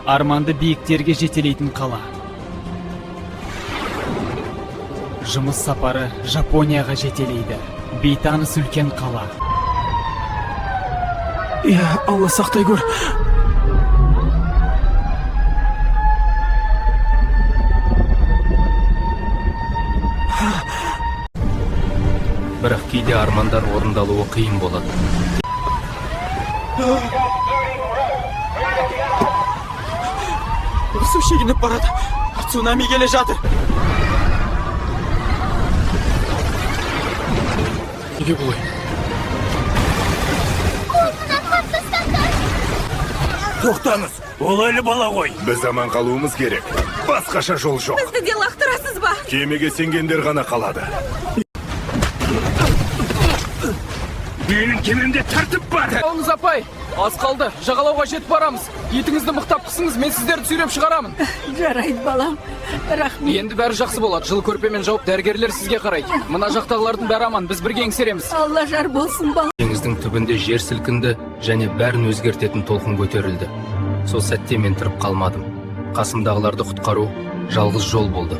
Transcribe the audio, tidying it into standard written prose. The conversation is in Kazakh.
Арманды биіктерге жетелейтін қала. Жұмыс сапары Жапонияға жетелейді. Бейтаныс үлкен қала. Алла сақтай көр. Бірақ кейде армандар орындалуы қиын болады. Су шегініп барады. Цунами келе жатыр. Неге бұлай? Тоқтаңыз, ол әлі бала ғой. Біз аман қалуымыз керек. Басқаша жол жоқ. Бізді де лақтырасыз ба? Кемеге сенгендер ғана қалады. Менің кемемде тәртіп бар. Алыңыз апай, аз қалды. Жағалауға жетіп барамыз. Етіңізді мықтап қысыңыз, мен сіздерді сүйреп шығарамын. Жарайды балам, рахмет. Енді бәрі жақсы болады. Жылы көрпемен жауып дәрігерлер сізге қарайды. Мына жақтағылардың бәрі аман, біз бірге еңсереміз. Алла жар болсын балам. Теңіздің түбінде жер сілкінді және бәрін өзгертетін толқын көтерілді. Сол сәтте мен тұрып қалмадым. Қасымдағыларды құтқару жалғыз жол болды.